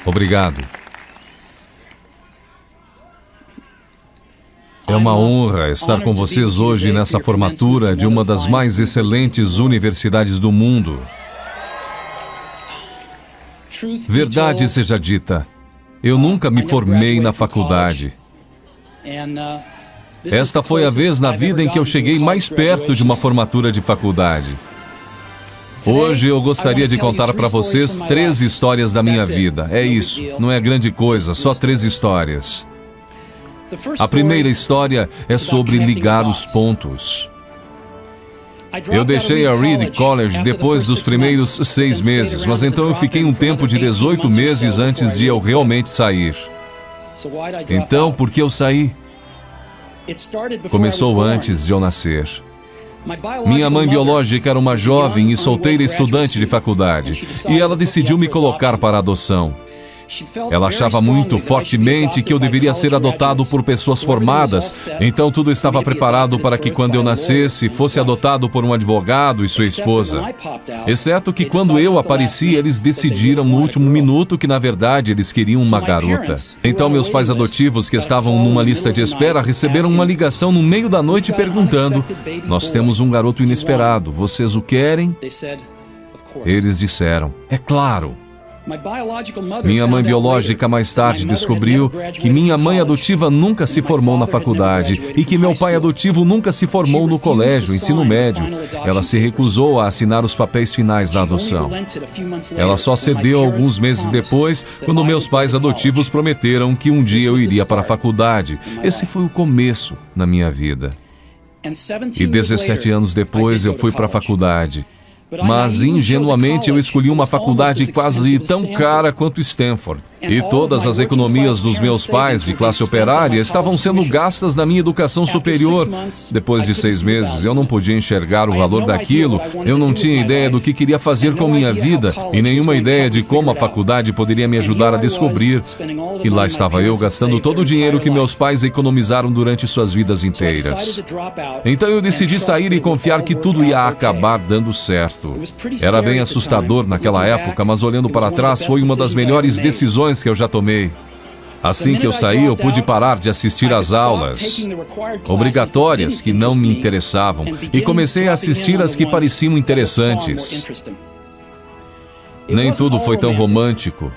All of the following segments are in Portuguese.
Obrigado. É uma honra estar com vocês hoje nessa formatura de uma das mais excelentes universidades do mundo. Verdade seja dita, eu nunca me formei na faculdade. Esta foi a vez na vida em que eu cheguei mais perto de uma formatura de faculdade. Hoje eu gostaria de contar para vocês 3 histórias da minha vida. É isso, não é grande coisa, só 3 histórias. A primeira história é sobre ligar os pontos. Eu deixei a Reed College depois dos primeiros 6 meses, mas então eu fiquei um tempo de 18 meses antes de eu realmente sair. Então, por que eu saí? Começou antes de eu nascer. Minha mãe biológica era uma jovem e solteira estudante de faculdade, e ela decidiu me colocar para adoção. Ela achava muito fortemente que eu deveria ser adotado por pessoas formadas, então tudo estava preparado para que quando eu nascesse, fosse adotado por um advogado e sua esposa. Exceto que quando eu apareci, eles decidiram no último minuto que na verdade eles queriam uma garota. Então meus pais adotivos, que estavam numa lista de espera, receberam uma ligação no meio da noite perguntando: "Nós temos um garoto inesperado, vocês o querem?" Eles disseram: "É claro." Minha mãe biológica mais tarde descobriu que minha mãe adotiva nunca se formou na faculdade e que meu pai adotivo nunca se formou no colégio, ensino médio. Ela se recusou a assinar os papéis finais da adoção. Ela só cedeu alguns meses depois, quando meus pais adotivos prometeram que um dia eu iria para a faculdade. Esse foi o começo na minha vida. E 17 anos depois eu fui para a faculdade. Mas, ingenuamente, eu escolhi uma faculdade quase tão cara quanto Stanford. E todas as economias dos meus pais de classe operária estavam sendo gastas na minha educação superior. Depois de 6 meses, eu não podia enxergar o valor daquilo, eu não tinha ideia do que queria fazer com minha vida e nenhuma ideia de como a faculdade poderia me ajudar a descobrir. E lá estava eu gastando todo o dinheiro que meus pais economizaram durante suas vidas inteiras. Então eu decidi sair e confiar que tudo ia acabar dando certo. Era bem assustador naquela época, mas olhando para trás foi uma das melhores decisões que eu já tomei. Assim que eu saí, eu pude parar de assistir às aulas obrigatórias que não me interessavam e comecei a assistir as que pareciam interessantes. Nem tudo foi tão romântico.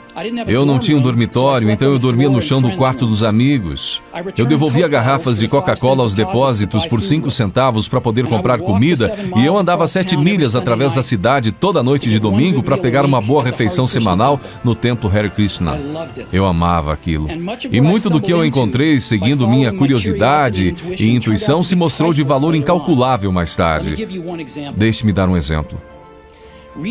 Eu não tinha um dormitório, então eu dormia no chão do quarto dos amigos. Eu devolvia garrafas de Coca-Cola aos depósitos por 5 centavos para poder comprar comida, e eu andava 7 milhas através da cidade toda noite de domingo para pegar uma boa refeição semanal no templo Hare Krishna. Eu amava aquilo. E muito do que eu encontrei seguindo minha curiosidade e intuição se mostrou de valor incalculável mais tarde. Deixe-me dar um exemplo.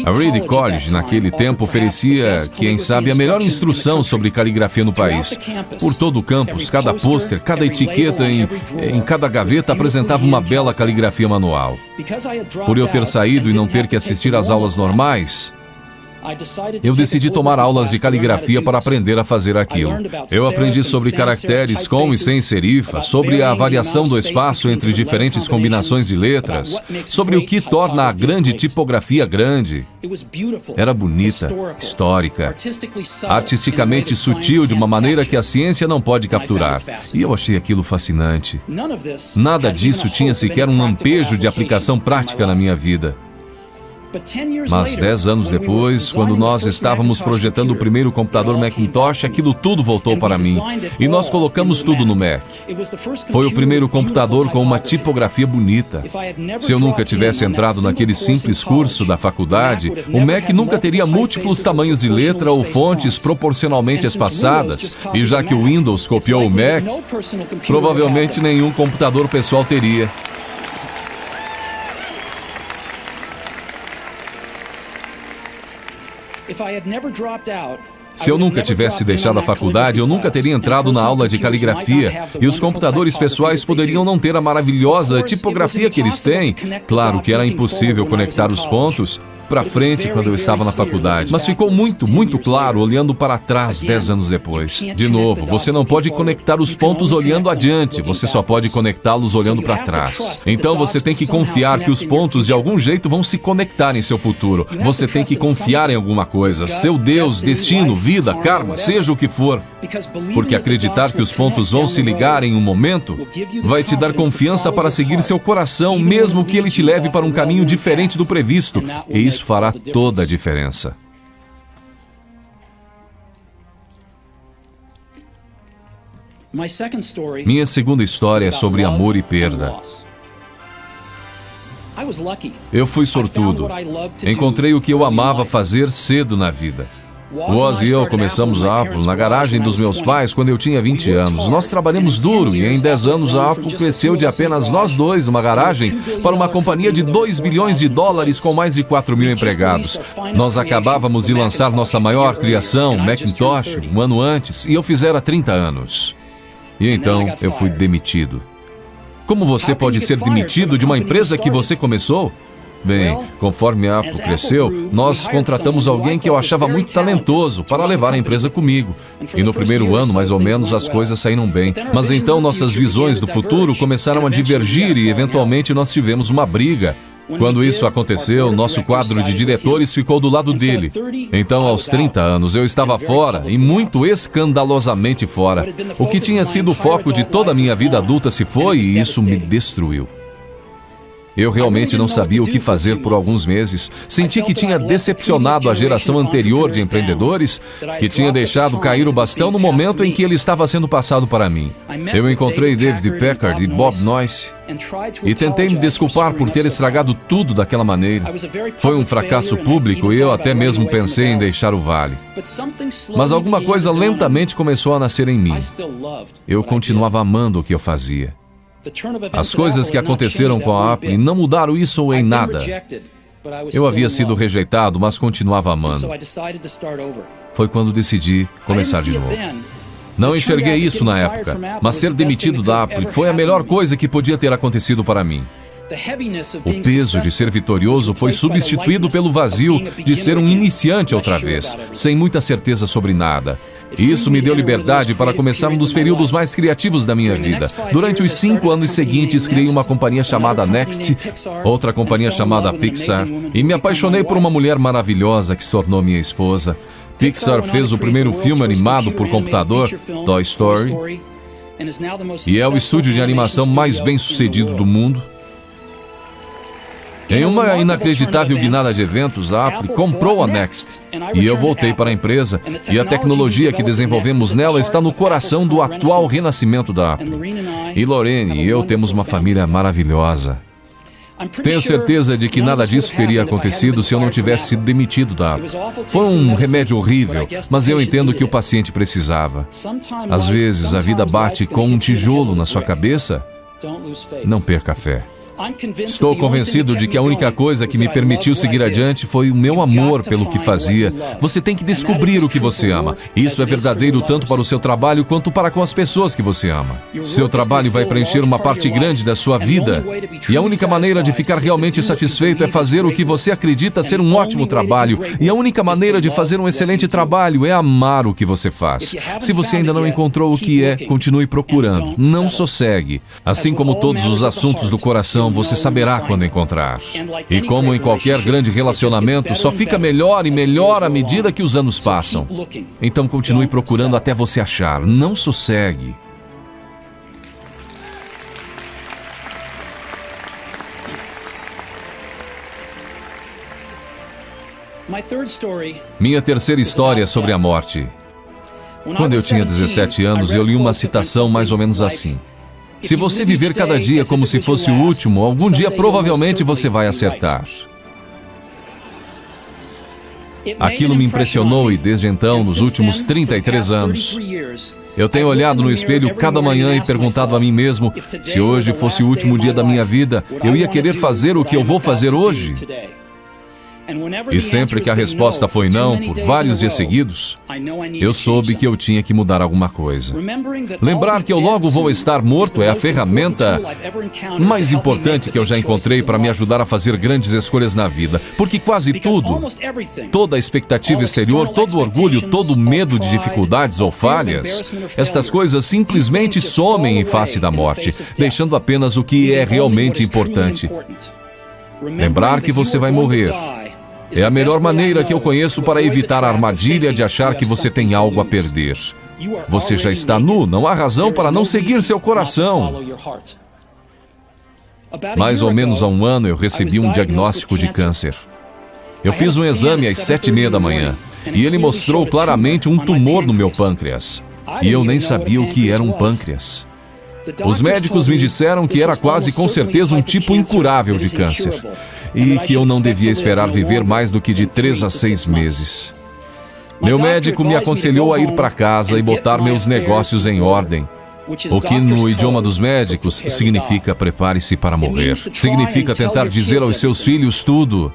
A Reed College, naquele tempo, oferecia, quem sabe, a melhor instrução sobre caligrafia no país. Por todo o campus, cada pôster, cada etiqueta em cada gaveta apresentava uma bela caligrafia manual. Por eu ter saído e não ter que assistir às aulas normais, eu decidi tomar aulas de caligrafia para aprender a fazer aquilo. Eu aprendi sobre caracteres com e sem serifa, sobre a variação do espaço entre diferentes combinações de letras, sobre o que torna a grande tipografia grande. Era bonita, histórica, artisticamente sutil de uma maneira que a ciência não pode capturar. E eu achei aquilo fascinante. Nada disso tinha sequer um lampejo de aplicação prática na minha vida. Mas 10 anos depois, quando nós estávamos projetando o primeiro computador Macintosh, aquilo tudo voltou para mim. E nós colocamos tudo no Mac. Foi o primeiro computador com uma tipografia bonita. Se eu nunca tivesse entrado naquele simples curso da faculdade, o Mac nunca teria múltiplos tamanhos de letra ou fontes proporcionalmente espaçadas. E já que o Windows copiou o Mac, provavelmente nenhum computador pessoal teria. Se eu nunca tivesse deixado a faculdade, eu nunca teria entrado na aula de caligrafia, e os computadores pessoais poderiam não ter a maravilhosa tipografia que eles têm. Claro que era impossível conectar os pontos, para frente quando eu estava na faculdade, mas ficou muito claro olhando para trás 10 anos depois. De novo, você não pode conectar os pontos olhando adiante, você só pode conectá-los olhando para trás. Então você tem que confiar que os pontos de algum jeito vão se conectar em seu futuro. Você tem que confiar em alguma coisa, seu Deus, destino, vida, karma, seja o que for. Porque acreditar que os pontos vão se ligar em um momento vai te dar confiança para seguir seu coração, mesmo que ele te leve para um caminho diferente do previsto. E isso fará toda a diferença. Minha segunda história é sobre amor e perda. Eu fui sortudo. Encontrei o que eu amava fazer cedo na vida. Woz e eu começamos a Apple na garagem dos meus pais quando eu tinha 20 anos. Nós trabalhamos duro e em 10 anos a Apple cresceu de apenas nós dois numa garagem para uma companhia de $2 bilhões com mais de 4 mil empregados. Nós acabávamos de lançar nossa maior criação, Macintosh, um ano antes, e eu fizera 30 anos. E então eu fui demitido. Como você pode ser demitido de uma empresa que você começou? Bem, conforme a Apple cresceu, nós contratamos alguém que eu achava muito talentoso para levar a empresa comigo. E no primeiro ano, mais ou menos, as coisas saíram bem. Mas então nossas visões do futuro começaram a divergir e, eventualmente, nós tivemos uma briga. Quando isso aconteceu, nosso quadro de diretores ficou do lado dele. Então, aos 30 anos, eu estava fora, e muito escandalosamente fora. O que tinha sido o foco de toda a minha vida adulta se foi, e isso me destruiu. Eu realmente não sabia o que fazer por alguns meses. Senti que tinha decepcionado a geração anterior de empreendedores, que tinha deixado cair o bastão no momento em que ele estava sendo passado para mim. Eu encontrei David Packard e Bob Noyce e tentei me desculpar por ter estragado tudo daquela maneira. Foi um fracasso público e eu até mesmo pensei em deixar o vale. Mas alguma coisa lentamente começou a nascer em mim. Eu continuava amando o que eu fazia. As coisas que aconteceram com a Apple não mudaram isso em nada. Eu havia sido rejeitado, mas continuava amando. Foi quando decidi começar de novo. Não enxerguei isso na época, mas ser demitido da Apple foi a melhor coisa que podia ter acontecido para mim. O peso de ser vitorioso foi substituído pelo vazio de ser um iniciante outra vez, sem muita certeza sobre nada. E isso me deu liberdade para começar um dos períodos mais criativos da minha vida. Durante os 5 anos seguintes, criei uma companhia chamada Next, outra companhia chamada Pixar, e me apaixonei por uma mulher maravilhosa que se tornou minha esposa. Pixar fez o primeiro filme animado por computador, Toy Story, e é o estúdio de animação mais bem-sucedido do mundo. Em uma inacreditável guinada de eventos, a Apple comprou a Next. E eu voltei para a empresa, e a tecnologia que desenvolvemos nela está no coração do atual renascimento da Apple. E Lorraine e eu temos uma família maravilhosa. Tenho certeza de que nada disso teria acontecido se eu não tivesse sido demitido da Apple. Foi um remédio horrível, mas eu entendo que o paciente precisava. Às vezes, a vida bate com um tijolo na sua cabeça. Não perca a fé. Estou convencido de que a única coisa que me permitiu seguir adiante foi o meu amor pelo que fazia. Você tem que descobrir o que você ama. Isso é verdadeiro tanto para o seu trabalho quanto para com as pessoas que você ama. Seu trabalho vai preencher uma parte grande da sua vida. E a única maneira de ficar realmente satisfeito é fazer o que você acredita ser um ótimo trabalho. E a única maneira de fazer um excelente trabalho é amar o que você faz. Se você ainda não encontrou o que é, continue procurando. Não sossegue. Assim como todos os assuntos do coração, você saberá quando encontrar. E como em qualquer grande relacionamento, só fica melhor e melhor à medida que os anos passam. Então continue procurando até você achar. Não sossegue. Minha terceira história é sobre a morte. Quando eu tinha 17 anos, eu li uma citação mais ou menos assim: se você viver cada dia como se fosse o último, algum dia provavelmente você vai acertar. Aquilo me impressionou e desde então, nos últimos 33 anos, eu tenho olhado no espelho cada manhã e perguntado a mim mesmo, se hoje fosse o último dia da minha vida, eu ia querer fazer o que eu vou fazer hoje? E sempre que a resposta foi não, por vários dias seguidos, eu soube que eu tinha que mudar alguma coisa. Lembrar que eu logo vou estar morto é a ferramenta mais importante que eu já encontrei para me ajudar a fazer grandes escolhas na vida. Porque quase tudo, toda a expectativa exterior, todo o orgulho, todo o medo de dificuldades ou falhas, estas coisas simplesmente somem em face da morte, deixando apenas o que é realmente importante. Lembrar que você vai morrer é a melhor maneira que eu conheço para evitar a armadilha de achar que você tem algo a perder. Você já está nu, não há razão para não seguir seu coração. Mais ou menos há um ano eu recebi um diagnóstico de câncer. Eu fiz um exame às 7h30 da manhã e ele mostrou claramente um tumor no meu pâncreas. E eu nem sabia o que era um pâncreas. Os médicos me disseram que era quase com certeza um tipo incurável de câncer e que eu não devia esperar viver mais do que de 3 a 6 meses. Meu médico me aconselhou a ir para casa e botar meus negócios em ordem, o que no idioma dos médicos significa prepare-se para morrer. Significa tentar dizer aos seus filhos tudo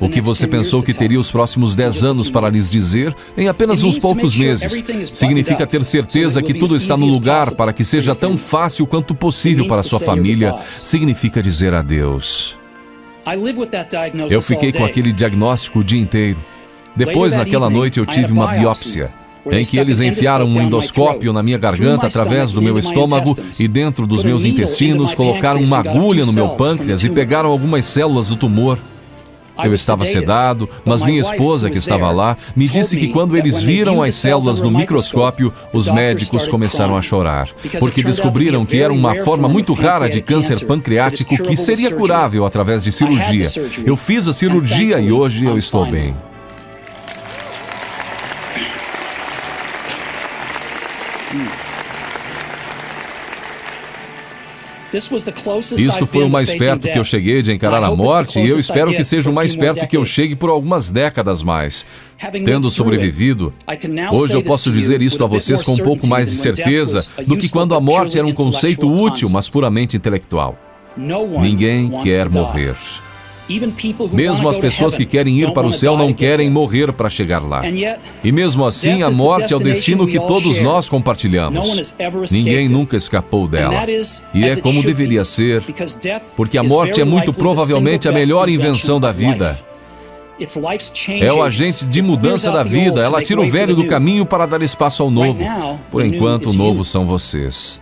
o que você pensou que teria os próximos 10 anos para lhes dizer em apenas uns poucos meses. Significa ter certeza que tudo está no lugar para que seja tão fácil quanto possível para sua família. Significa dizer adeus. Eu fiquei com aquele diagnóstico o dia inteiro. Depois, naquela noite, eu tive uma biópsia, em que eles enfiaram um endoscópio na minha garganta através do meu estômago e dentro dos meus intestinos colocaram uma agulha no meu pâncreas e pegaram algumas células do tumor. Eu estava sedado, mas minha esposa, que estava lá, me disse que quando eles viram as células no microscópio, os médicos começaram a chorar, porque descobriram que era uma forma muito rara de câncer pancreático que seria curável através de cirurgia. Eu fiz a cirurgia e hoje eu estou bem. Isto foi o mais perto que eu cheguei de encarar a morte e eu espero que seja o mais perto que eu chegue por algumas décadas mais. Tendo sobrevivido, hoje eu posso dizer isto a vocês com um pouco mais de certeza do que quando a morte era um conceito útil, mas puramente intelectual. Ninguém quer morrer. Mesmo as pessoas que querem ir para o céu não querem morrer para chegar lá. E mesmo assim, a morte é o destino que todos nós compartilhamos. Ninguém nunca escapou dela. E é como deveria ser, porque a morte é muito provavelmente a melhor invenção da vida. É o agente de mudança da vida. Ela tira o velho do caminho para dar espaço ao novo. Por enquanto, o novo são vocês.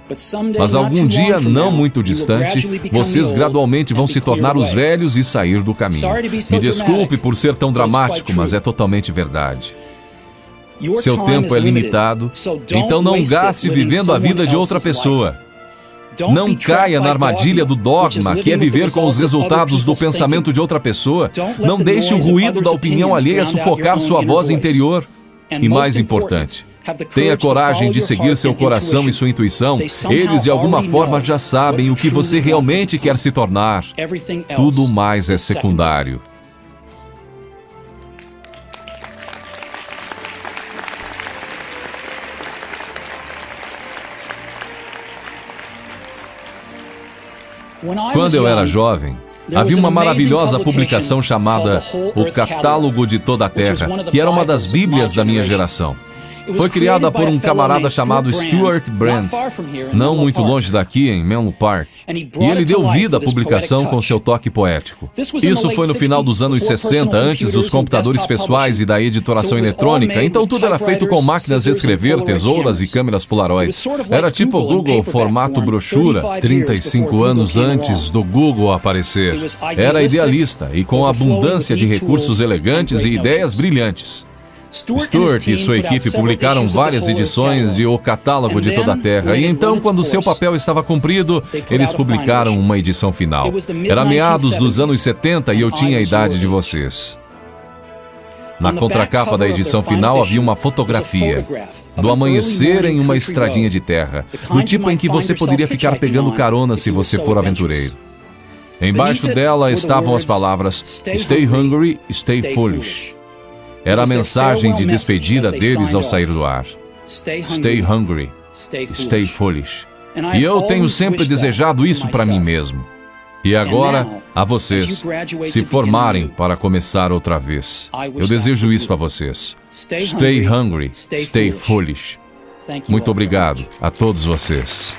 Mas algum dia, não muito distante, vocês gradualmente vão se tornar os velhos e sair do caminho. Me desculpe por ser tão dramático, mas é totalmente verdade. Seu tempo é limitado, então não gaste vivendo a vida de outra pessoa. Não caia na armadilha do dogma, que é viver com os resultados do pensamento de outra pessoa. Não deixe o ruído da opinião alheia sufocar sua voz interior. E mais importante, tenha coragem de seguir seu coração e sua intuição. Eles, de alguma forma, já sabem o que você realmente quer se tornar. Tudo mais é secundário. Quando eu era jovem, havia uma maravilhosa publicação chamada O Catálogo de Toda a Terra, que era uma das Bíblias da minha geração. Foi criada por um camarada chamado Stuart Brand, não muito longe daqui, em Menlo Park. E ele deu vida à publicação com seu toque poético. Isso foi no final dos anos 60, antes dos computadores pessoais e da editoração eletrônica, então tudo era feito com máquinas de escrever, tesouras e câmeras Polaroid. Era tipo o Google formato brochura, 35 anos antes do Google aparecer. Era idealista e com abundância de recursos elegantes e ideias brilhantes. Stuart e sua equipe publicaram várias edições de O Catálogo de Toda a Terra, e então, quando seu papel estava cumprido, eles publicaram uma edição final. Era meados dos anos 70 e eu tinha a idade de vocês. Na contracapa da edição final havia uma fotografia do amanhecer em uma estradinha de terra, do tipo em que você poderia ficar pegando carona se você for aventureiro. Embaixo dela estavam as palavras Stay Hungry, Stay Foolish. Era a mensagem de despedida deles ao sair do ar. Stay hungry, stay foolish. E eu tenho sempre desejado isso para mim mesmo. E agora, a vocês se formarem para começar outra vez. Eu desejo isso a vocês. Stay hungry, stay foolish. Muito obrigado a todos vocês.